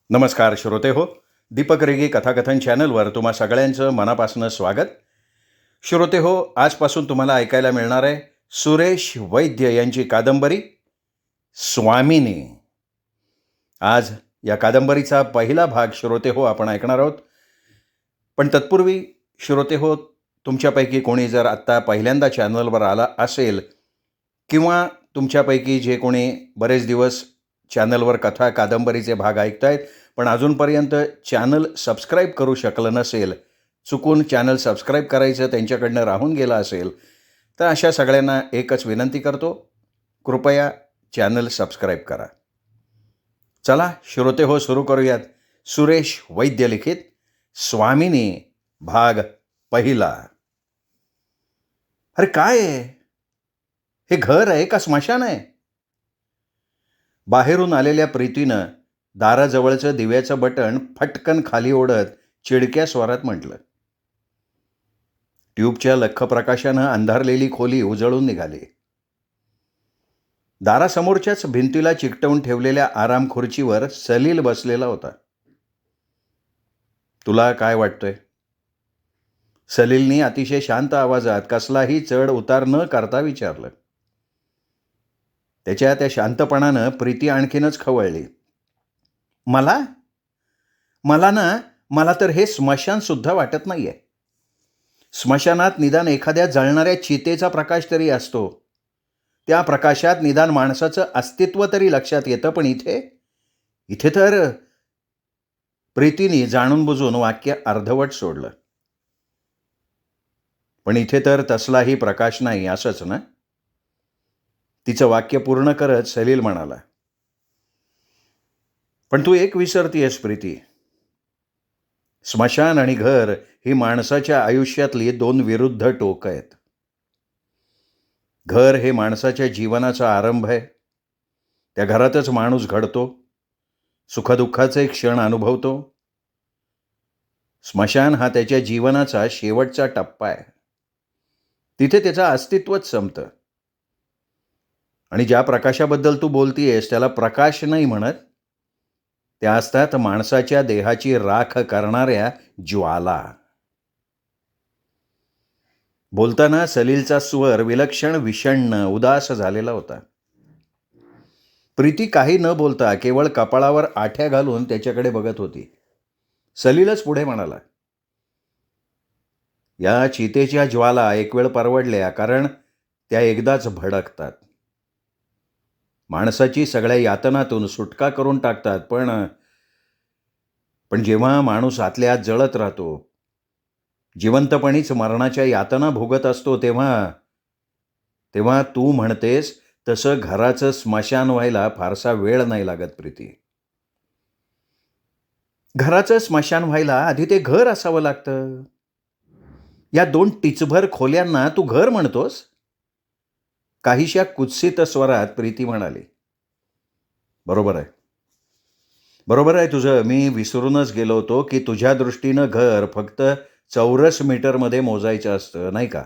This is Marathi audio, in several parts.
नमस्कार श्रोते हो. दीपक रेगे कथाकथन चॅनलवर तुम्हा सगळ्यांचं मनापासून स्वागत. श्रोते हो, आजपासून तुम्हाला ऐकायला मिळणार आहे सुरेश वैद्य यांची कादंबरी स्वामिनी. आज या कादंबरीचा पहिला भाग श्रोते हो आपण ऐकणार आहोत. पण तत्पूर्वी श्रोते हो, तुमच्यापैकी कोणी जर आत्ता पहिल्यांदा चॅनलवर आला असेल किंवा तुमच्यापैकी जे कोणी बरेच दिवस चॅनलवर कथा कादंबरीचे भाग ऐकतायत पण अजूनपर्यंत चॅनल सबस्क्राईब करू शकलं नसेल, चुकून चॅनल सबस्क्राईब करायचं त्यांच्याकडनं राहून गेलं असेल, तर अशा सगळ्यांना एकच विनंती करतो, कृपया चॅनल सबस्क्राईब करा. चला श्रोते हो, सुरू करूयात सुरेश वैद्य लिखित स्वामिनी भाग पहिला. अरे काय आहे हे? घर आहे का स्मशान आहे? बाहेरून आलेल्या प्रीतीनं दाराजवळचं दिव्याचं बटण फटकन खाली ओढत चिडक्या स्वरात म्हटलं. ट्यूबच्या लख्ख प्रकाशानं अंधारलेली खोली उजळून निघाली. दारासमोरच्याच भिंतीला चिकटवून ठेवलेल्या आराम खुर्चीवर सलील बसलेला होता. तुला काय वाटतंय? सलीलनी अतिशय शांत आवाजात कसलाही चढ उतार न करता विचारलं. त्याच्या त्या शांतपणानं प्रीती आणखीनच खवळली. मला तर हे स्मशान सुद्धा वाटत नाहीये. स्मशानात निदान एखाद्या जळणाऱ्या चितेचा प्रकाश तरी असतो. त्या प्रकाशात निदान माणसाचं अस्तित्व तरी लक्षात येतं. पण इथे तर प्रीतीने जाणून बुजून वाक्य अर्धवट सोडलं. पण इथे तर तसलाही प्रकाश नाही असंच ना? तिचं वाक्य पूर्ण करत सलील म्हणाला. पण तू एक विसरतीयस प्रीती. स्मशान आणि घर ही माणसाच्या आयुष्यातली दोन विरुद्ध टोकं आहेत. घर हे माणसाच्या जीवनाचा आरंभ आहे. त्या घरातच माणूस घडतो, सुखदुःखाचे क्षण अनुभवतो. स्मशान हा त्याच्या जीवनाचा शेवटचा टप्पा आहे. तिथे त्याचं अस्तित्वच संपतं. आणि ज्या प्रकाशाबद्दल तू बोलतीयस त्याला प्रकाश नाही म्हणत, त्या असतात माणसाच्या देहाची राख करणाऱ्या ज्वाला. बोलताना सलीलचा स्वर विलक्षण विषण्ण उदास झालेला होता. प्रीती काही न बोलता केवळ कपाळावर आठ्या घालून त्याच्याकडे बघत होती. सलीलच पुढे म्हणाला. या चितेच्या ज्वाला एक वेळ परवडल्या, कारण त्या एकदाच भडकतात. माणसाची सगळ्या यातनातून सुटका करून टाकतात. पण जेव्हा माणूस आतल्या आत जळत राहतो, जिवंतपणीच मरणाच्या यातना भोगत असतो, तेव्हा तू म्हणतेस तसं घराचं स्मशान व्हायला फारसा वेळ नाही लागत प्रीती. घराचं स्मशान व्हायला आधी ते घर असावं लागतं. या दोन टिचभर खोल्यांना तू घर म्हणतोस? काहीशा कुत्सित स्वरात प्रीती म्हणाली. बरोबर आहे तुझं. मी विसरूनच गेलो होतो की तुझ्या दृष्टीनं घर फक्त चौरस मीटरमध्ये मोजायचं असतं, नाही का?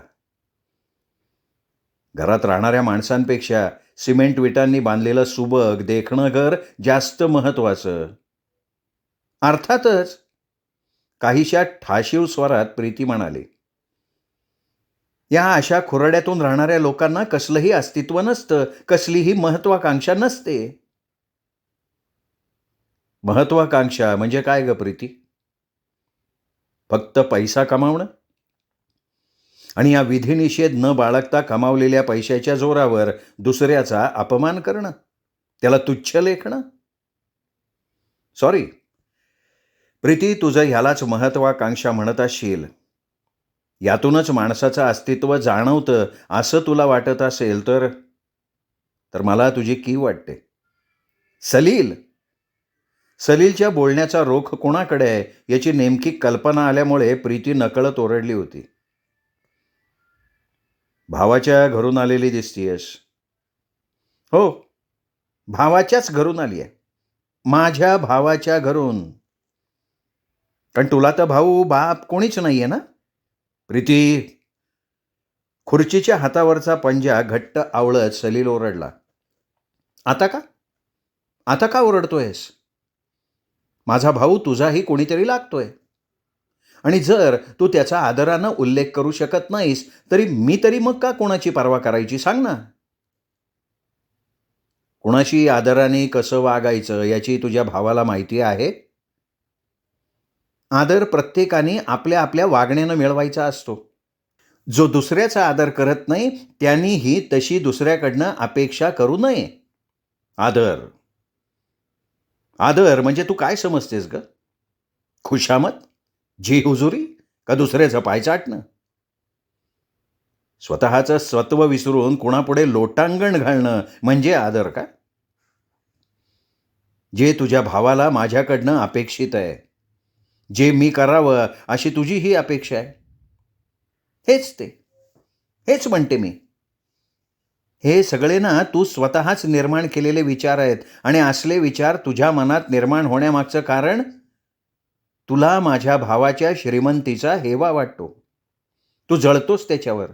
घरात राहणाऱ्या माणसांपेक्षा सिमेंट विटांनी बांधलेलं सुबक देखणं घर जास्त महत्वाचं. अर्थातच, काहीशा ठाशीव स्वरात प्रीती म्हणाली. या अशा खुराड्यातून राहणाऱ्या लोकांना कसलंही अस्तित्व नसतं, कसलीही महत्वाकांक्षा नसते. महत्वाकांक्षा म्हणजे काय ग प्रीती? फक्त पैसा कमावणं आणि या विधिनिषेध न बाळगता कमावलेल्या पैशाच्या जोरावर दुसऱ्याचा अपमान करणं, त्याला तुच्छ लेखणं. सॉरी प्रीती, तुझं ह्यालाच महत्वाकांक्षा म्हणत असशील. यातूनच माणसाचं अस्तित्व जाणवतं असं तुला वाटत असेल तर मला तुझी कीव वाटते. सलीलच्या बोलण्याचा रोख कोणाकडे आहे याची नेमकी कल्पना आल्यामुळे प्रीती नकळत ओरडली होती. भावाच्या घरून आलेली दिसतीयस. हो, भावाच्याच घरून आली आहे. माझ्या भावाच्या घरून. कारण तुला तर भाऊ बाप कोणीच नाहीये ना प्रीती? खुर्चीच्या हातावरचा पंजा घट्ट आवळत सलील ओरडला. आता का ओरडतोयस? माझा भाऊ तुझाही कोणीतरी लागतोय. आणि जर तू त्याचा आदरानं उल्लेख करू शकत नाहीस, मी तरी मग का कोणाची पर्वा करायची सांग ना. कोणाशी आदराने कसं वागायचं याची तुझ्या भावाला माहिती आहे. आदर प्रत्येकाने आपल्या आपल्या वागण्यानं मिळवायचा असतो. जो दुसऱ्याचा आदर करत नाही त्यांनीही तशी दुसऱ्याकडनं अपेक्षा करू नये. आदर आदर म्हणजे तू काय समजतेस ग? खुशामत, जी हुजुरी, का दुसऱ्याचं पाय चाटणं? स्वतःचं सत्व विसरून कुणापुढे लोटांगण घालणं म्हणजे आदर का? जे तुझ्या भावाला माझ्याकडनं अपेक्षित आहे, जे मी करावं अशी तुझी ही अपेक्षा आहे, हेच म्हणते मी. हे सगळे ना तू स्वतःच निर्माण केलेले विचार आहेत. आणि असले विचार तुझ्या मनात निर्माण होण्यामागचं कारण, तुला माझ्या भावाच्या श्रीमंतीचा हेवा वाटतो. तू जळतोस त्याच्यावर.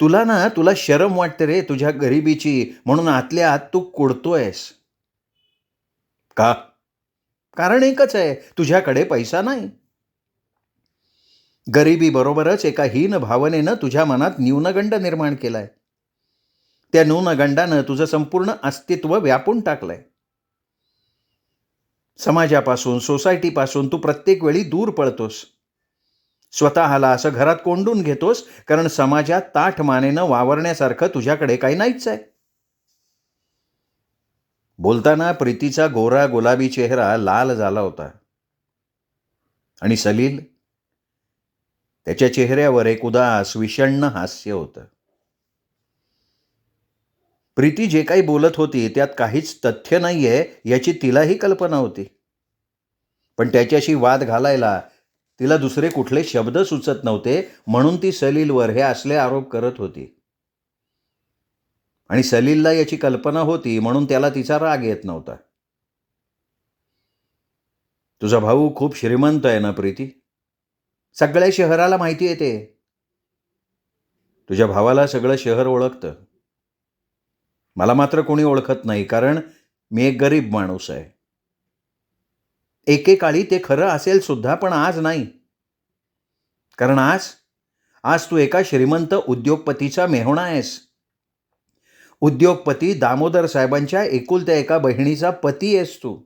तुला शरम वाटते रे तुझ्या गरिबीची, म्हणून आतल्या आत तू कुडतोयस. का? कारण एकच आहे, तुझ्याकडे पैसा नाही. गरिबी बरोबरच एका हीन भावनेनं तुझ्या मनात न्यूनगंड निर्माण केलाय. त्या न्यूनगंडानं तुझं संपूर्ण अस्तित्व व्यापून टाकलंय. समाजापासून, सोसायटीपासून तू प्रत्येक वेळी दूर पळतोस. स्वतःला असं घरात कोंडून घेतोस, कारण समाजात ताठ मानेनं वावरण्यासारखं तुझ्याकडे काही नाहीच आहे. बोलताना प्रीतीचा गोरा गुलाबी चेहरा लाल झाला होता. आणि सलील, त्याच्या चेहऱ्यावर एक उदास विषण्ण हास्य होतं. प्रीती जे काही बोलत होती त्यात काहीच तथ्य नाहीये याची तिलाही कल्पना होती. पण त्याच्याशी वाद घालायला तिला दुसरे कुठले शब्द सुचत नव्हते, म्हणून ती सलीलवर हे असले आरोप करत होती. आणि सलीलला याची कल्पना होती, म्हणून त्याला तिचा राग येत नव्हता. तुझा भाऊ खूप श्रीमंत आहे ना प्रीती? सगळ्या शहराला माहिती आहे ते. तुझ्या भावाला सगळं शहर ओळखतं. मला मात्र कोणी ओळखत नाही, कारण मी एक गरीब माणूस आहे. एकेकाळी ते खरं असेल सुद्धा, पण आज नाही. कारण आज तू एका श्रीमंत उद्योगपतीचा मेहुणा आहेस. उद्योगपती दामोदर साहेबांच्या एकुलत्या एका बहिणीचा पती आहेस तू.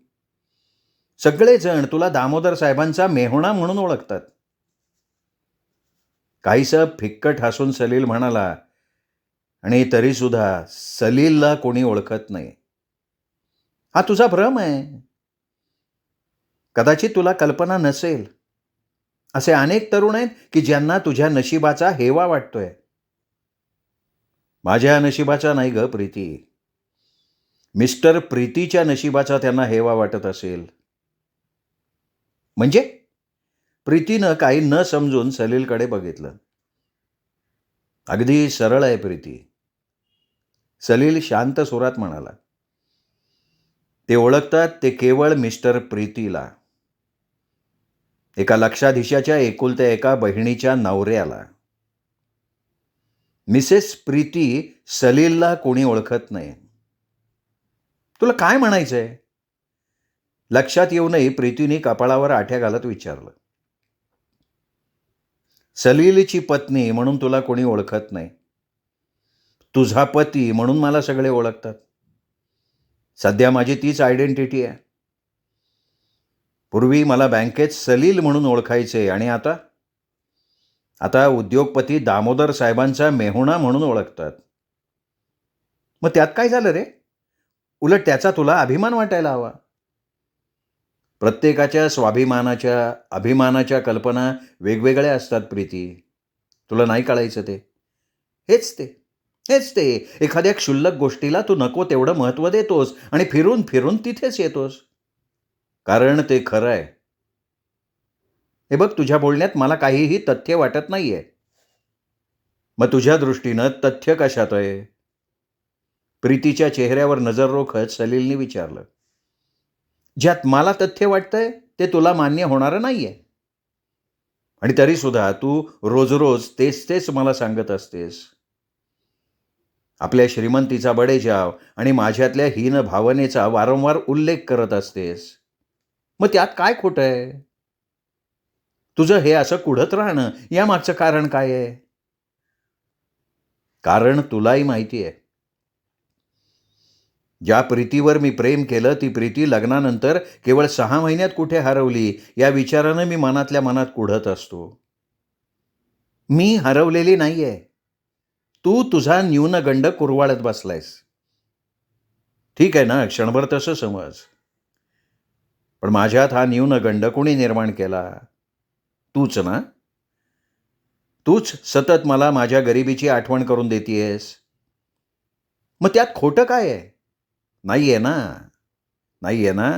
सगळेजण तुला दामोदर साहेबांचा मेहुणा म्हणून ओळखतात. काहीसं फिक्कट हसून सलील म्हणाला, आणि तरीसुद्धा सलीलला कोणी ओळखत नाही. हा तुझा भ्रम आहे. कदाचित तुला कल्पना नसेल, असे अनेक तरुण आहेत की ज्यांना तुझ्या नशिबाचा हेवा वाटतोय. माझ्या नशिबाचा नाही ग प्रीती. मिस्टर प्रीतीच्या नशिबाचा त्यांना हेवा वाटत असेल. म्हणजे? प्रीतीनं काही न समजून सलीलकडे बघितलं. अगदी सरळ आहे प्रीती, सलील शांत सुरात म्हणाला. ते ओळखतात ते केवळ मिस्टर प्रीतीला, एका लक्षाधीशाच्या एकुलत्या एका बहिणीच्या नवऱ्याला. मिसेस प्रीती सलीलला कोणी ओळखत नाही. तुला काय म्हणायचंय? लक्षात येऊनही प्रीतीने कपाळावर आठ्या घालत विचारलं. सलीलची पत्नी म्हणून तुला कोणी ओळखत नाही. तुझा पती म्हणून मला सगळे ओळखतात. सध्या माझी तीच आयडेंटिटी आहे. पूर्वी मला बँकेत सलील म्हणून ओळखायचे, आणि आता उद्योगपती दामोदर साहेबांचा मेहुणा म्हणून ओळखतात. मग त्यात काय झालं रे? उलट त्याचा तुला अभिमान वाटायला हवा. प्रत्येकाच्या स्वाभिमानाच्या, अभिमानाच्या कल्पना वेगवेगळ्या असतात प्रीती. तुला नाही कळायचं ते. हेच ते एखाद्या क्षुल्लक गोष्टीला तू नको तेवढं महत्त्व देतोस आणि फिरून फिरून तिथेच येतोस. कारण ते खरं आहे. हे बघ, तुझ्या बोलण्यात मला काहीही तथ्य वाटत नाहीये. मग तुझ्या दृष्टीनं तथ्य कशात आहे? प्रीतीच्या चेहऱ्यावर नजर रोखत सलीलने विचारलं. ज्यात मला तथ्य वाटतंय ते तुला मान्य होणारं नाहीये. आणि तरीसुद्धा तू रोज रोज तेच मला सांगत असतेस. आपल्या श्रीमंतीचा बडेजाव आणि माझ्यातल्या हीन भावनेचा वारंवार उल्लेख करत असतेस. मग त्यात काय खोटं आहे? तुझं हे असं कुढत राहणं यामागचं कारण काय आहे? कारण तुलाही माहिती आहे. ज्या प्रीतीवर मी प्रेम केलं ती प्रीती लग्नानंतर केवळ 6 महिन्यात कुठे हरवली या विचारानं मी मनातल्या मनात कुढत असतो. मी हरवलेली नाहीये. तू तुझा न्यूनगंड कुरवाळत बसलायस. ठीक आहे ना, क्षणभर तसं समज. पण माझ्यात हा न्यूनगंड कोणी निर्माण केला? तूच ना? तूच सतत मला माझ्या गरिबीची आठवण करून देतीयेस. मग त्यात खोटं काय आहे? नाहीये ना? नाहीये ना?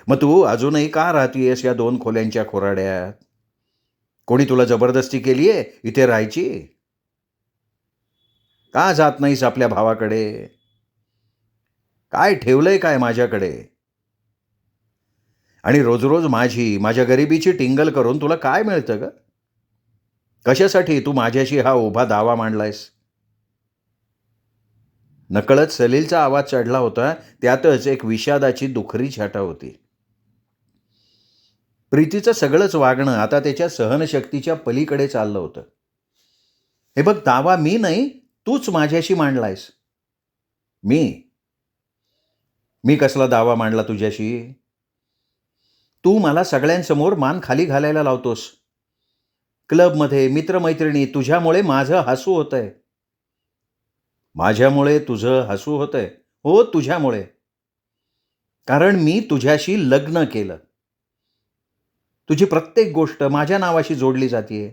मग तू अजूनही का राहतीयेस या 2 खोल्यांच्या खोराड्यात? कोणी तुला जबरदस्ती केलीये इथे राहायची? का जात नाहीस आपल्या भावाकडे? काय ठेवलंय काय माझ्याकडे? आणि रोज-रोज माझ्या गरिबीची टिंगल करून तुला काय मिळतं गं? कशासाठी तू माझ्याशी हा उभा दावा मांडलायस? नकळत सलीलचा आवाज चढला होता. त्यातच एक विषादाची दुखरी छटा होती. प्रीतीचं सगळंच वागणं आता त्याच्या सहनशक्तीच्या पलीकडे चाललं होतं. हे बघ, दावा मी नाही, तूच माझ्याशी मांडलायस. मी? मी कसला दावा मांडला तुझ्याशी? तू मला सगळ्यांसमोर मान खाली घालायला लावतोस. क्लबमध्ये, मित्रमैत्रिणी तुझ्यामुळे माझं हसू होतंय. माझ्यामुळे तुझं हसू होतंय? हो, तुझ्यामुळे. कारण मी तुझ्याशी लग्न केलं. तुझी प्रत्येक गोष्ट माझ्या नावाशी जोडली जातीये.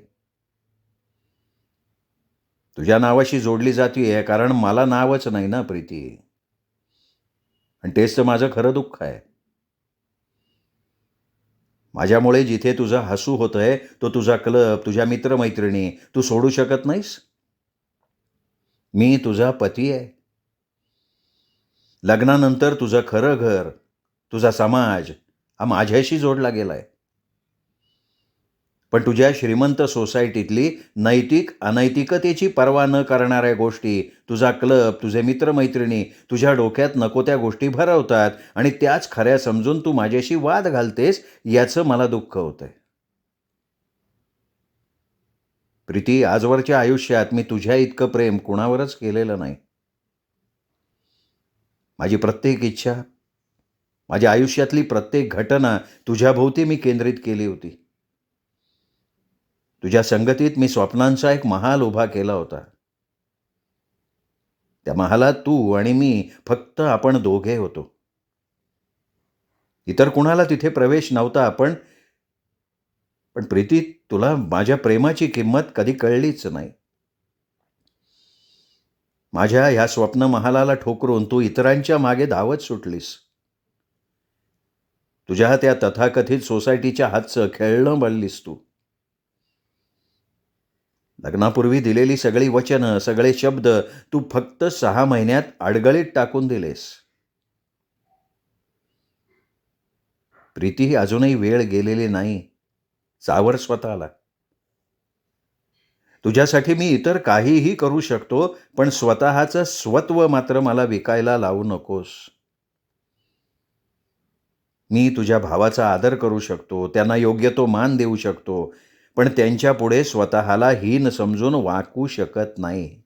तुझ्या नावाशी जोडली जातीये कारण मला नावच नाही ना प्रीती. आणि तेच तर माझं खरं दुःख आहे. माझ्यामुळे जिथे तुझं हसू होतंय तो तुझा क्लब, तुझ्या मित्रमैत्रिणी तू सोडू शकत नाहीस? मी तुझा पती आहे. लग्नानंतर तुझं खरं घर, तुझा समाज हा माझ्याशी जोडला गेलाय. पण तुझ्या श्रीमंत सोसायटीतली नैतिक अनैतिकतेची पर्वा न करणाऱ्या गोष्टी, तुझा क्लब, तुझे मित्रमैत्रिणी तुझ्या डोक्यात नको त्या गोष्टी भरवतात आणि त्याच खऱ्या समजून तू माझ्याशी वाद घालतेस याचं मला दुःख होतंय. प्रीती, आजवरच्या आयुष्यात मी तुझ्या इतकं प्रेम कुणावरच केलेलं नाही. माझी प्रत्येक इच्छा, माझ्या आयुष्यातली प्रत्येक घटना तुझ्याभोवती मी केंद्रित केली होती. तुझ्या संगतीत मी स्वप्नांचा एक महाल उभा केला होता. त्या महालात तू आणि मी, फक्त आपण दोघे होतो. इतर कुणाला तिथे प्रवेश नव्हता. पण पण प्रीती, तुला माझ्या प्रेमाची किंमत कधी कळलीच नाही. माझ्या ह्या स्वप्न महालाला ठोकरून तू इतरांच्या मागे धावत सुटलीस. तुझ्या त्या तथाकथित सोसायटीच्या हातचं खेळणं बनलीस तू. लग्नापूर्वी दिलेली सगळी वचनं, सगळे शब्द तू फक्त 6 महिन्यात अडगळीत टाकून दिलेस. प्रीती, अजूनही वेळ गेलेली नाही. सावर स्वतःला. तुझ्यासाठी मी इतर काहीही करू शकतो, पण स्वतःचं स्वत्व मात्र मला विकायला लावू नकोस. मी तुझ्या भावाचा आदर करू शकतो, त्यांना योग्य तो मान देऊ शकतो, पण त्यांच्यापुढे स्वतःला हीन समजून वाकू शकत नाही.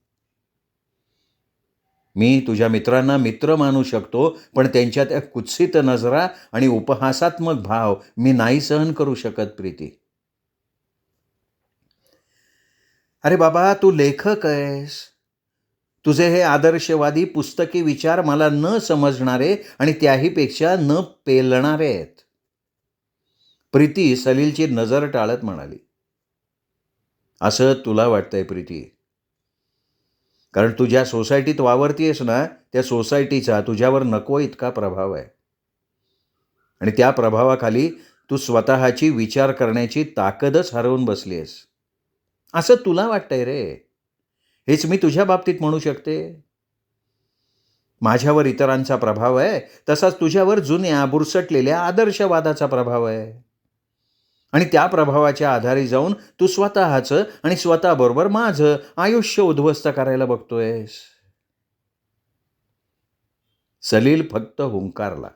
मी तुझ्या मित्रांना मित्र मानू शकतो, पण त्यांच्या त्या कुत्सित नजरा आणि उपहासात्मक भाव मी नाही सहन करू शकत प्रीती. अरे बाबा, तू लेखक आहेस. तुझे हे आदर्शवादी पुस्तकी विचार मला न समजणारे आणि त्याहीपेक्षा न पेलणारे आहेत. प्रीती सलीलची नजर टाळत म्हणाली. असं तुला वाटतंय प्रीती, कारण तू ज्या सोसायटीत वावरतीयस ना, त्या सोसायटीचा तुझ्यावर नको इतका प्रभाव आहे. आणि त्या प्रभावाखाली तू स्वतःची विचार करण्याची ताकदच हरवून बसली आहेस. असं तुला वाटतंय रे. हेच मी तुझ्या बाबतीत म्हणू शकते. माझ्यावर इतरांचा प्रभाव आहे, तसाच तुझ्यावर जुन्या बुरसटलेल्या आदर्शवादाचा प्रभाव आहे. आणि त्या प्रभावाच्या आधारे जाऊन तू स्वतःचं आणि स्वतःबरोबर माझं आयुष्य उद्ध्वस्त करायला बघतोयस. सलील फक्त हुंकारला.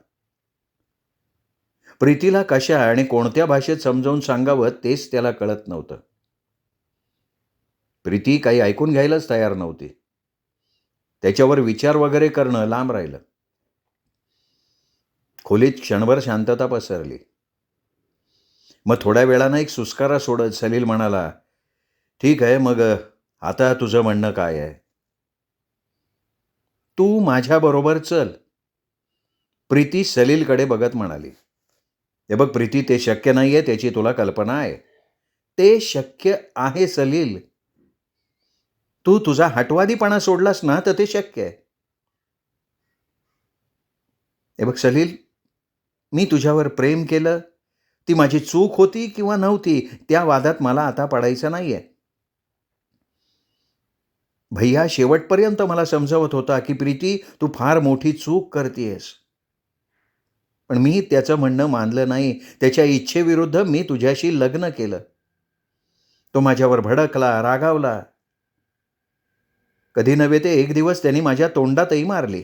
प्रीतीला कशा आणि कोणत्या भाषेत समजावून सांगावं तेच त्याला कळत नव्हतं. प्रीती काही ऐकून घ्यायलाच तयार नव्हती. त्याच्यावर विचार वगैरे करणं लांब राहिलं. खोलीत क्षणभर शांतता पसरली. मग थोड्या वेळानं एक सुस्कारा सोडत सलील म्हणाला, ठीक आहे, मग आता तुझं म्हणणं काय आहे? तू माझ्याबरोबर चल. प्रीती सलीलकडे बघत म्हणाली. हे बघ प्रीती, ते शक्य नाहीये त्याची तुला कल्पना आहे. ते शक्य आहे सलील. तू तुझा हटवादीपणा सोडलास ना तर ते शक्य आहे. हे बघ सलील, मी तुझ्यावर प्रेम केलं, ती माझी चूक होती किंवा नव्हती त्या वादात मला आता पडायचं नाहीये. भैया शेवटपर्यंत मला समजावत होता की प्रीती, तू फार मोठी चूक करतेयस. पण मी त्याचं म्हणणं मानलं नाही. त्याच्या इच्छेविरुद्ध मी तुझ्याशी लग्न केलं. तो माझ्यावर भडकला, रागावला. कधी नव्हे ते एक दिवस त्यांनी माझ्या तोंडातही मारली.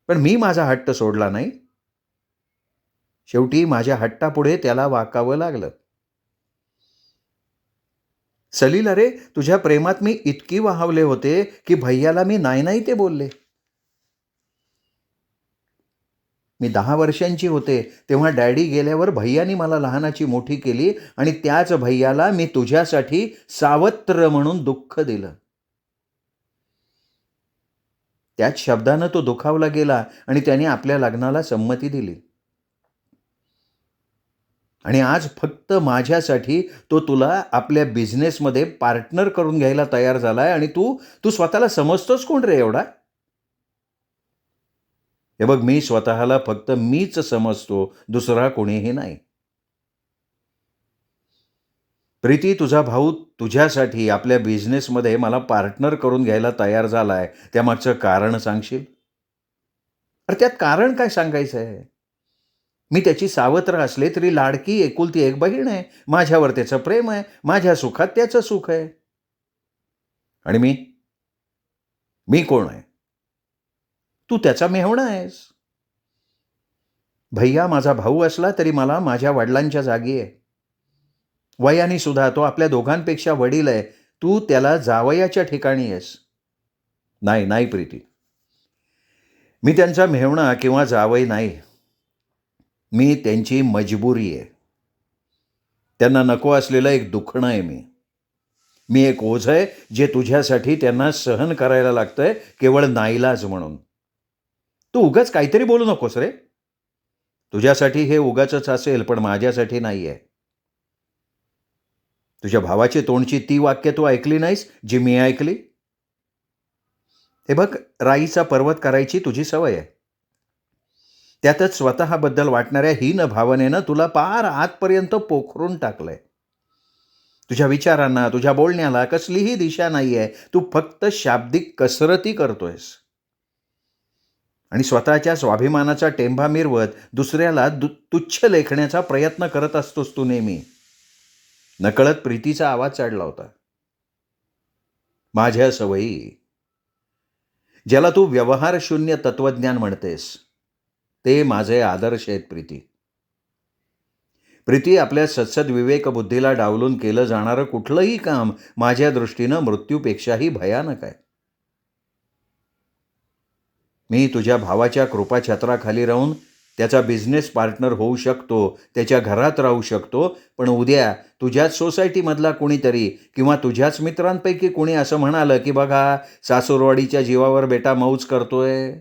पण मी माझा हट्ट सोडला नाही. शेवटी माझ्या हट्टापुढे त्याला वाकावं लागलं. सलील, अरे तुझ्या प्रेमात मी इतकी वाहावले होते की भैयाला मी नाही नाही ते बोलले. मी 10 वर्षांची होते तेव्हा डॅडी गेल्यावर भैयानी मला लहानाची मोठी केली आणि त्याच भैयाला मी तुझ्यासाठी सावत्र म्हणून दुःख दिलं. त्याच शब्दानं तो दुखावला गेला आणि त्याने आपल्या लग्नाला संमती दिली. आणि आज फक्त माझ्यासाठी तो तुला आपल्या बिझनेसमध्ये पार्टनर करून घ्यायला तयार झालाय आणि तू स्वतःला समजतोस कोण रे एवढा? हे बघ, मी स्वतःला फक्त मीच समजतो, दुसरा कोणीही नाही. प्रीती, तुझा भाऊ तुझ्यासाठी आपल्या बिझनेसमध्ये मला पार्टनर करून घ्यायला तयार झालाय, त्यामागचं कारण सांगशील? अरे त्यात कारण काय सांगायचं आहे? मी त्याची सावत्र असले तरी लाडकी एकुलती एक बहीण आहे. माझ्यावर त्याचं प्रेम आहे. माझ्या सुखात त्याचं सुख आहे. आणि मी मी कोण आहे? तू त्याचा मेव्हणा आहेस. भैया माझा भाऊ असला तरी मला माझ्या वडिलांच्या जागी आहे. वयाने सुद्धा तो आपल्या दोघांपेक्षा वडील आहे. तू त्याला जावयाच्या ठिकाणी आहेस. नाही नाही प्रीती, मी त्यांचा मेव्हणा किंवा जावई नाही. मी त्यांची मजबुरी आहे. त्यांना नको असलेलं एक दुखणं आहे मी एक ओझं आहे जे तुझ्यासाठी त्यांना सहन करायला लागतंय केवळ नाईलाज म्हणून. तू उगाच काहीतरी बोलू नकोस रे. तुझ्यासाठी हे उगाचच असेल पण माझ्यासाठी नाही आहे. तुझ्या भावाची तोंडची ती वाक्य तू ऐकली नाहीस जी मी ऐकली. हे बघ, राईचा पर्वत करायची तुझी सवय आहे. त्यातच स्वतःबद्दल वाटणाऱ्या हीन भावनेनं तुला पार आतपर्यंत पोखरून टाकलंय. तुझ्या विचारांना, तुझ्या बोलण्याला कसलीही दिशा नाहीये. तू फक्त शाब्दिक कसरती करतोयस आणि स्वतःच्या स्वाभिमानाचा टेंभा मिरवत दुसऱ्याला तुच्छ लेखण्याचा प्रयत्न करत असतोस तू नेहमी. नकळत प्रीतीचा आवाज चढला होता. माझ्या सवयी, ज्याला तू व्यवहारशून्य तत्वज्ञान म्हणतेस, ते माझे आदर्श आहेत प्रीती. प्रीती, आपल्या सत्सद विवेक बुद्धीला डावलून केलं जाणारं कुठलंही काम माझ्या दृष्टीनं मृत्यूपेक्षाही भयानक आहे. मी तुझ्या भावाच्या कृपाछत्राखाली राहून त्याचा बिझनेस पार्टनर होऊ शकतो, त्याच्या घरात राहू शकतो, पण उद्या तुझ्याच सोसायटीमधला कोणीतरी किंवा तुझ्याच मित्रांपैकी कोणी असं म्हणालं की बघा, सासूरवाडीच्या जीवावर बेटा मौज करतोय,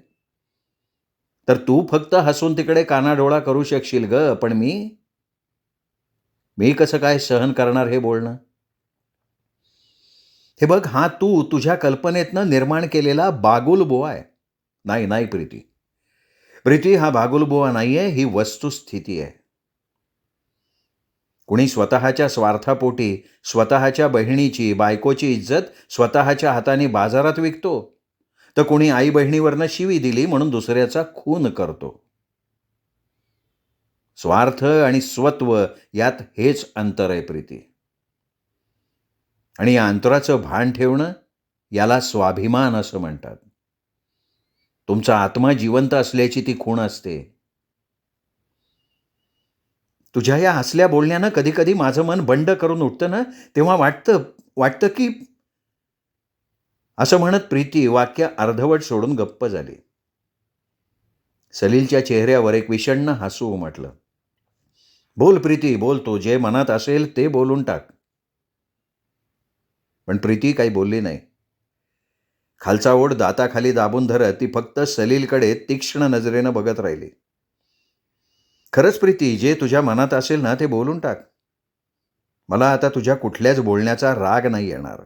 तर तू फक्त हसून तिकडे कानाडोळा करू शकशील ग. पण मी कसं काय सहन करणार हे बोलणं? हे बघ, हा तू तुझ्या कल्पनेतनं निर्माण केलेला बागुलबुवा आहे. नाही नाही प्रीती, प्रीती हा बागुलबुवा नाहीये, ही वस्तुस्थिती आहे. कुणी स्वतःच्या स्वार्थापोटी स्वतःच्या बहिणीची, बायकोची इज्जत स्वतःच्या हाताने बाजारात विकतो, तर कुणी आई बहिणीवरनं शिवी दिली म्हणून दुसऱ्याचा खून करतो. स्वार्थ आणि स्वत्व यात हेच अंतर आहे प्रीती. आणि या अंतराचं भान ठेवणं, याला स्वाभिमान असं म्हणतात. तुमचा आत्मा जिवंत असल्याची ती खूण असते. तुझ्या या हसल्या बोलण्यानं कधी कधी माझं मन बंड करून उठतं ना, तेव्हा वाटतं की असं म्हणत प्रीती वाक्य अर्धवट सोडून गप्प झाली. सलीलच्या चेहऱ्यावर एक विषण्ण हसू उमटलं. बोल प्रीती, बोल, तू जे मनात असेल ते बोलून टाक. पण प्रीती काही बोलली नाही. खालचा ओठ दाताखाली दाबून धरत ती फक्त सलीलकडे तीक्ष्ण नजरेनं बघत राहिली. खरंच प्रीती, जे तुझ्या मनात असेल ना ते बोलून टाक. मला आता तुझ्या कुठल्याच बोलण्याचा राग नाही येणार.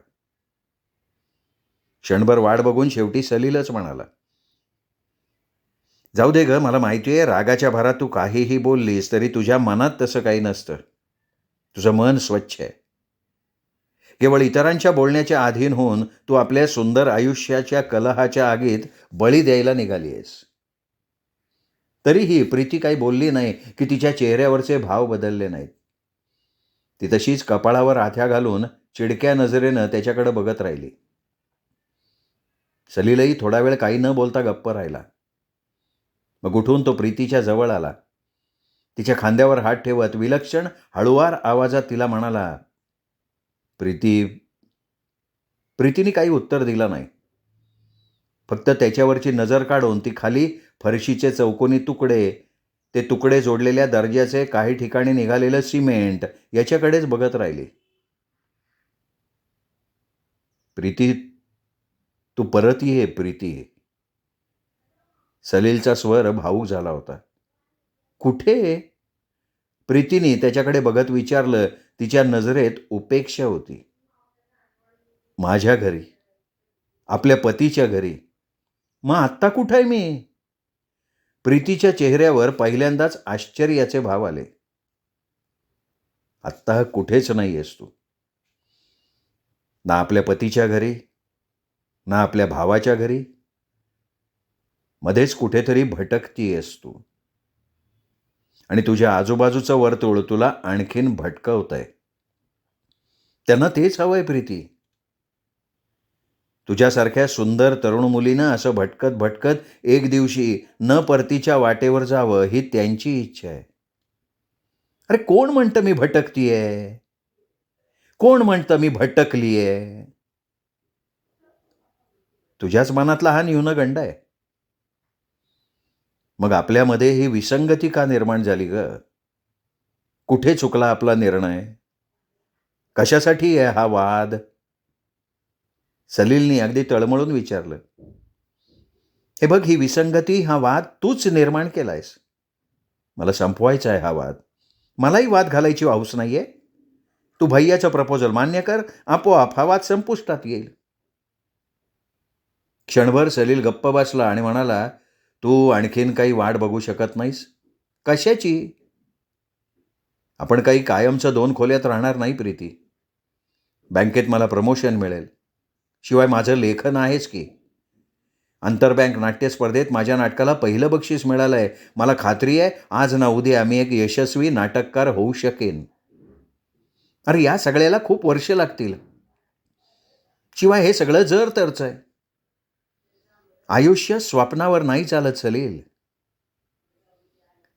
क्षणभर वाट बघून शेवटी सलीलच म्हणाला, जाऊ दे ग, मला माहिती आहे रागाच्या भरात तू काहीही बोललीस तरी तुझ्या मनात तसं काही नसतं. तुझं मन स्वच्छ आहे. केवळ इतरांच्या बोलण्याच्या अधीन होऊन तू आपल्या सुंदर आयुष्याच्या कलहाच्या आगीत बळी द्यायला निघाली आहेस. तरीही प्रीती काही बोलली नाही की तिच्या चेहऱ्यावरचे भाव बदलले नाहीत. ती तशीच कपाळावर आथ्या घालून चिडक्या नजरेनं त्याच्याकडे बघत राहिली. सलीलही थोडा वेळ काही न बोलता गप्प राहिला. मग उठून तो प्रीतीच्या जवळ आला. तिच्या खांद्यावर हात ठेवत विलक्षण हळुवार आवाजात तिला म्हणाला, प्रीतीने काही उत्तर दिलं नाही. फक्त त्याच्यावरची नजर काढून ती खाली फरशीचे चौकोनी तुकडे, ते तुकडे जोडलेल्या दर्जाचे काही ठिकाणी निघालेलं सिमेंट याच्याकडेच बघत राहिली. प्रीती, तू परत ये प्रीती. सलीलचा स्वर भावूक झाला होता. कुठे? प्रीतीने त्याच्याकडे बघत विचारलं. तिच्या नजरेत उपेक्षा होती. माझ्या घरी, आपल्या पतीच्या घरी. मग आत्ता कुठं आहे मी? प्रीतीच्या चेहऱ्यावर पहिल्यांदाच आश्चर्याचे भाव आले. आत्ता कुठेच नाही आहेस तू. ना आपल्या पतीच्या घरी, ना आपल्या भावाच्या घरी. मध्येच कुठेतरी भटकतीयस तू. आणि तुझ्या आजूबाजूचं वर्तुळ तुला आणखीन भटकवतंय. त्यांना तेच हवंय प्रीती. तुझ्यासारख्या सुंदर तरुण मुलीनं असं भटकत भटकत एक दिवशी न परतीच्या वाटेवर जावं ही त्यांची इच्छा आहे. अरे कोण म्हणतं मी भटकतीये? कोण म्हणतं मी भटकलीये? तुझ्याच मनातला हा न्यूनगंड आहे. मग आपल्यामध्ये ही विसंगती का निर्माण झाली ग? कुठे चुकला आपला निर्णय? कशासाठी आहे हा वाद? सलीलनी अगदी तळमळून विचारलं. हे बघ, ही विसंगती, हा वाद तूच निर्माण केलायस. मला संपवायचा आहे हा वाद. मलाही वाद घालायची हौस नाहीये. तू भैयाचं प्रपोजल मान्य कर, आपोआप हा वाद संपुष्टात येईल. क्षणभर सलील गप्प बसला आणि म्हणाला, तू आणखीन काही वाट बघू शकत नाहीस? कशाची? आपण काही कायमचं 2 खोल्यात राहणार नाही प्रीती. बँकेत मला प्रमोशन मिळेल. शिवाय माझं लेखन आहेच की. आंतरबँक नाट्य स्पर्धेत माझ्या नाटकाला पहिलं बक्षीस मिळालं आहे. मला खात्री आहे आज ना उद्या मी एक यशस्वी नाटककार होऊ शकेन. अरे या सगळ्याला खूप वर्ष लागतील. शिवाय हे सगळं जर तरच आहे. आयुष्य स्वप्नावर नाही चालत सलील.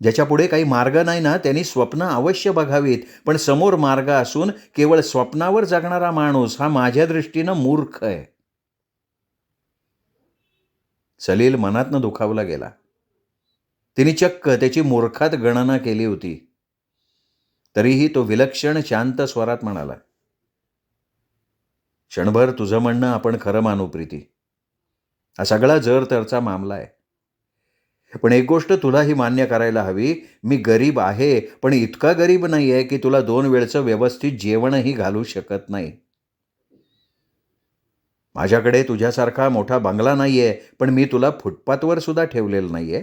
ज्याच्या पुढे काही मार्ग नाही ना, त्यांनी स्वप्न अवश्य बघावीत. पण समोर मार्ग असून केवळ स्वप्नावर जगणारा माणूस हा माझ्या दृष्टीनं मूर्ख आहे. सलील मनातनं दुखावला गेला. तिने चक्क त्याची मूर्खात गणना केली होती. तरीही तो विलक्षण शांत स्वरात म्हणाला, क्षणभर तुझं म्हणणं आपण खरं मानू प्रीती. हा सगळा जर तरचा मामला आहे. पण एक गोष्ट तुलाही मान्य करायला हवी, मी गरीब आहे, पण इतका गरीब नाही आहे की तुला 2 वेळचं व्यवस्थित जेवणही घालू शकत नाही. माझ्याकडे तुझ्यासारखा मोठा बंगला नाहीये, पण मी तुला फुटपाथवर सुद्धा ठेवलेलं नाहीये.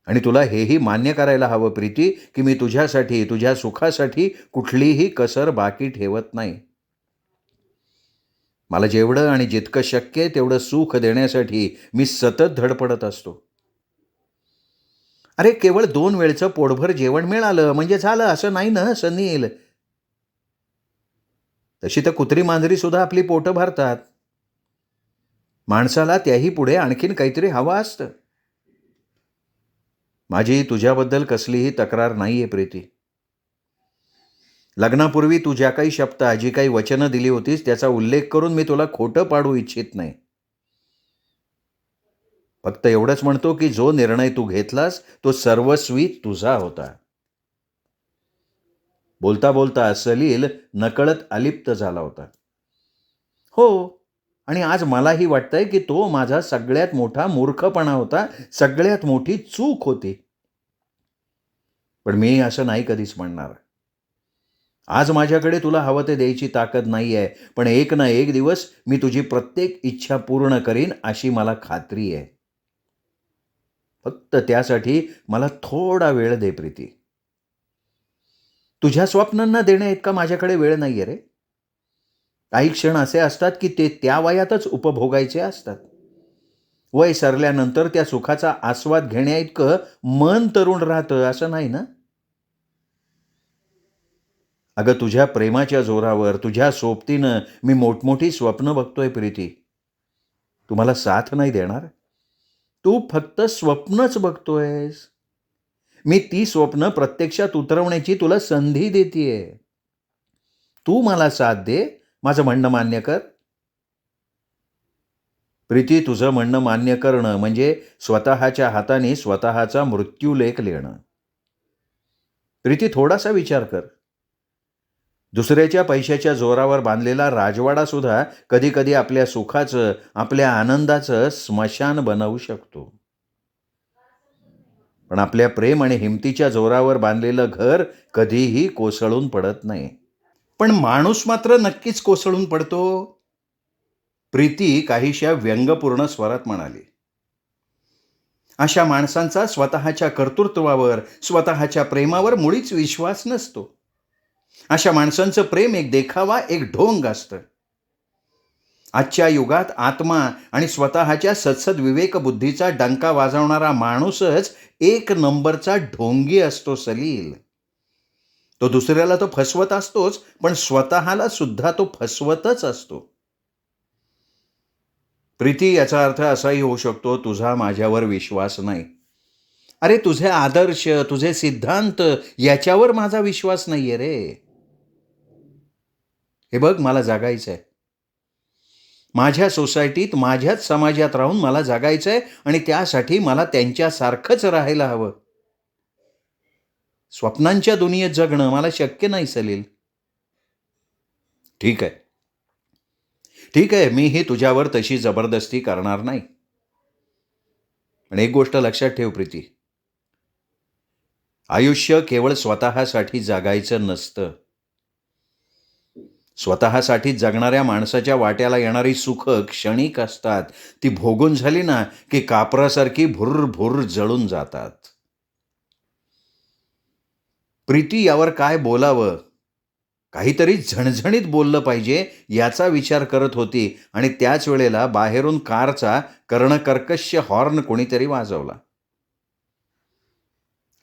आणि तुला हेही मान्य करायला हवं प्रीती की मी तुझ्यासाठी, तुझ्या सुखासाठी कुठलीही कसर बाकी ठेवत नाही. मला जेवढं आणि जितकं शक्य आहे तेवढं सुख देण्यासाठी मी सतत धडपडत असतो. अरे केवळ 2 वेळचं पोटभर जेवण मिळालं म्हणजे झालं असं नाही ना सनील. तशी तर कुत्री मांजरी सुद्धा आपली पोटं भरतात. माणसाला त्याही पुढे आणखीन काहीतरी हवं असतं. माझी तुझ्याबद्दल कसलीही तक्रार नाही आहे प्रीती. लग्नापूर्वी तू ज्या काही शब्द, जी काही वचनं दिली होतीस त्याचा उल्लेख करून मी तुला खोटं पाडू इच्छित नाही. फक्त एवढंच म्हणतो की जो निर्णय तू घेतलास तो सर्वस्वी तुझा होता. बोलता बोलता सलील नकळत अलिप्त झाला होता. हो, आणि आज मलाही वाटतंय की तो माझा सगळ्यात मोठा मूर्खपणा होता, सगळ्यात मोठी चूक होती. पण मी असं नाही कधीच म्हणणार. आज माझ्याकडे तुला हवं ते द्यायची ताकद नाही आहे, पण एक ना एक दिवस मी तुझी प्रत्येक इच्छा पूर्ण करीन अशी मला खात्री आहे. फक्त त्यासाठी मला थोडा वेळ दे प्रीती. तुझ्या स्वप्नांना देण्याइतका माझ्याकडे वेळ नाहीये रे. काही क्षण असे असतात की ते त्या वयातच उपभोगायचे असतात. वय सरल्यानंतर त्या सुखाचा आस्वाद घेण्याइतकं मन तरुण राहतं असं नाही ना. अगं तुझ्या प्रेमाच्या जोरावर, तुझ्या सोबतीनं मी मोठमोठी स्वप्न बघतोय प्रीती. तुम्हाला साथ नाही देणार. तू फक्त स्वप्नच बघतोयस. मी ती स्वप्न प्रत्यक्षात उतरवण्याची तुला संधी देतीये. तू मला साथ दे, माझं म्हणणं मान्य कर. प्रीती, तुझं म्हणणं मान्य करणं म्हणजे स्वतःच्या हाताने स्वतःचा मृत्यूलेख लिहिणं. प्रीती, थोडासा विचार कर. दुसऱ्याच्या पैशाच्या जोरावर बांधलेला राजवाडा सुद्धा कधी कधी आपल्या सुखाचं, आपल्या आनंदाचं स्मशान बनवू शकतो. पण आपल्या प्रेम आणि हिमतीच्या जोरावर बांधलेलं घर कधीही कोसळून पडत नाही. पण माणूस मात्र नक्कीच कोसळून पडतो. प्रीती काहीशा व्यंगपूर्ण स्वरात म्हणाली. अशा माणसांचा स्वतःच्या कर्तृत्वावर, स्वतःच्या प्रेमावर मुळीच विश्वास नसतो. अशा माणसांचं प्रेम एक देखावा, एक ढोंग असतं. आजच्या युगात आत्मा आणि स्वतःच्या सत्सद विवेक बुद्धीचा डंका वाजवणारा माणूसच एक नंबरचा ढोंगी असतो सलील. तो दुसऱ्याला तो फसवत असतोच, पण स्वतःला सुद्धा तो फसवतच असतो. प्रीती, याचा अर्थ असाही होऊ शकतो तुझा माझ्यावर विश्वास नाही. अरे तुझे आदर्श, तुझे सिद्धांत याच्यावर माझा विश्वास नाहीये रे. हे बघ, मला जगायचंय. माझ्या सोसायटीत, माझ्याच समाजात राहून मला जगायचंय आणि त्यासाठी मला त्यांच्यासारखंच राहायला हवं. स्वप्नांच्या दुनियेत जगणं मला शक्य नाही सलील. ठीक आहे, ठीक आहे, मीही तुझ्यावर तशी जबरदस्ती करणार नाही. पण एक गोष्ट लक्षात ठेव प्रीती, आयुष्य केवळ स्वतःसाठी जगायचं नसतं. स्वतःसाठी जगणाऱ्या माणसाच्या वाट्याला येणारी सुख क्षणिक असतात. ती भोगून झाली ना की कापरासारखी भुर्रभुर्र जळून जातात. प्रीती, यावर काय बोलावं, काहीतरी झणझणीत बोललं पाहिजे याचा विचार करत होती आणि त्याच वेळेला बाहेरून कारचा कर्णकर्कश हॉर्न कोणीतरी वाजवला.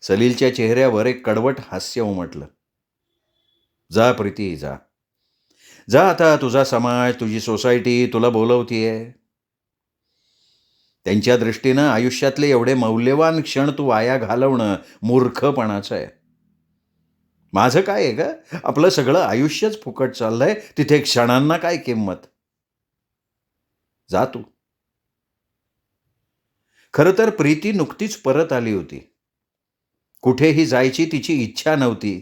सलीलच्या चेहऱ्यावर एक कडवट हास्य उमटलं. जा प्रीती, जा. जा आता. तुझा समाज, तुझी सोसायटी तुला बोलवतीये. त्यांच्या दृष्टीनं आयुष्यातले एवढे मौल्यवान क्षण तू वाया घालवणं मूर्खपणाचं आहे. माझं काय आहे ग, आपलं सगळं आयुष्यच फुकट चाललंय, तिथे क्षणांना काय किंमत. जा तू. खरं तर प्रीती नुकतीच परत आली होती. कुठेही जायची तिची इच्छा नव्हती,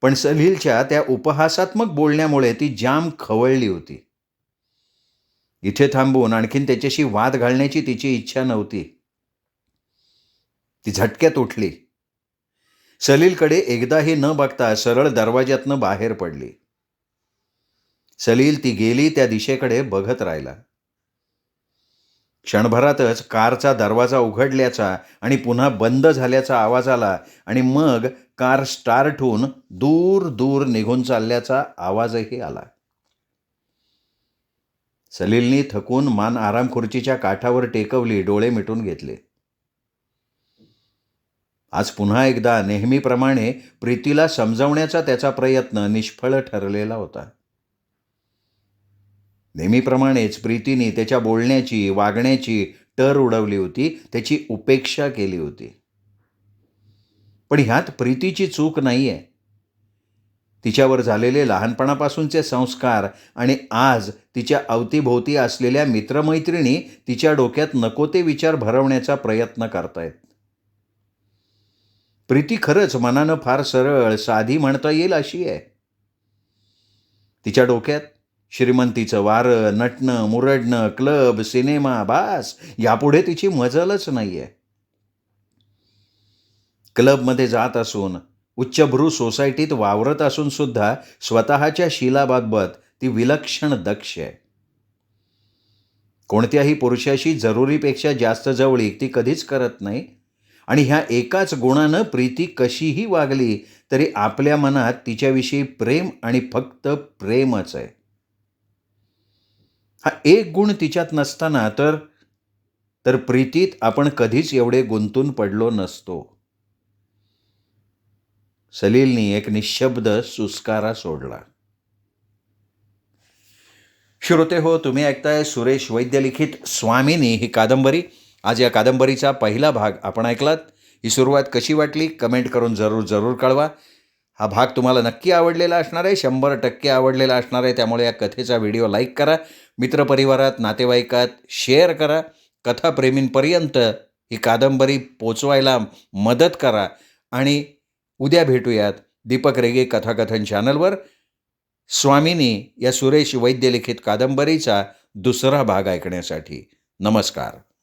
पण सलीलच्या त्या उपहासात्मक बोलण्यामुळे ती जाम खवळली होती. इथे थांबून आणखीन त्याच्याशी वाद घालण्याची तिची इच्छा नव्हती. ती झटक्यात उठली. सलीलकडे एकदाही न बघता सरळ दरवाज्यातनं बाहेर पडली. सलील ती गेली त्या दिशेकडे बघत राहिला. क्षणभरातच कारचा दरवाजा उघडल्याचा आणि पुन्हा बंद झाल्याचा आवाज आला आणि मग कार स्टार्ट होऊन दूर दूर निघून चालल्याचा आवाजही आला. सलीलनी थकून मान आराम खुर्चीच्या काठावर टेकवली, डोळे मिटून घेतले. आज पुन्हा एकदा नेहमीप्रमाणे प्रीतीला समजावण्याचा त्याचा प्रयत्न निष्फळ ठरलेला होता. नेहमीप्रमाणेच प्रीतीने त्याच्या बोलण्याची, वागण्याची टर उडवली होती, त्याची उपेक्षा केली होती. पण ह्यात प्रीतीची चूक नाही आहे. तिच्यावर झालेले लहानपणापासूनचे संस्कार आणि आज तिच्या अवतीभोवती असलेल्या मित्रमैत्रिणी तिच्या डोक्यात नको ते विचार भरवण्याचा प्रयत्न करतायत. प्रीती खरंच मनानं फार सरळ, साधी म्हणता येईल अशी आहे. तिच्या डोक्यात श्रीमंतीचं वारं, नटणं, मुरडणं, क्लब, सिनेमा, बास यापुढे तिची मजलच नाहीये. क्लबमध्ये जात असून, उच्चभ्रू सोसायटीत वावरत असून सुद्धा स्वतःच्या शीलाबाबत ती विलक्षण दक्ष आहे. कोणत्याही पुरुषाशी जरुरीपेक्षा जास्त जवळीक ती कधीच करत नाही आणि ह्या एकाच गुणानं प्रीती कशीही वागली तरी आपल्या मनात तिच्याविषयी प्रेम आणि फक्त प्रेमच आहे. हा एक गुण तिच्यात नसताना तर प्रीतीत आपण कधीच एवढे गुंतून पडलो नसतो. सलीलनी एक निशब्द सुस्कारा सोडला. श्रोते हो, तुम्ही ऐकताय सुरेश वैद्य लिखित स्वामिनी ही कादंबरी. आज या कादंबरीचा पहिला भाग आपण ऐकलात. ही सुरुवात कशी वाटली कमेंट करून जरूर कळवा. हा भाग तुम्हाला नक्की आवडलेला असणार आहे, 100% आवडलेला असणार आहे. त्यामुळे या कथेचा व्हिडिओ लाईक करा, मित्रपरिवारात, नातेवाईकात शेअर करा. कथाप्रेमींपर्यंत ही कादंबरी पोचवायला मदत करा आणि उद्या भेटूयात दीपक रेगे कथाकथन चॅनलवर स्वामिनी या सुरेश वैद्य लिखित कादंबरीचा दुसरा भाग ऐकण्यासाठी. नमस्कार.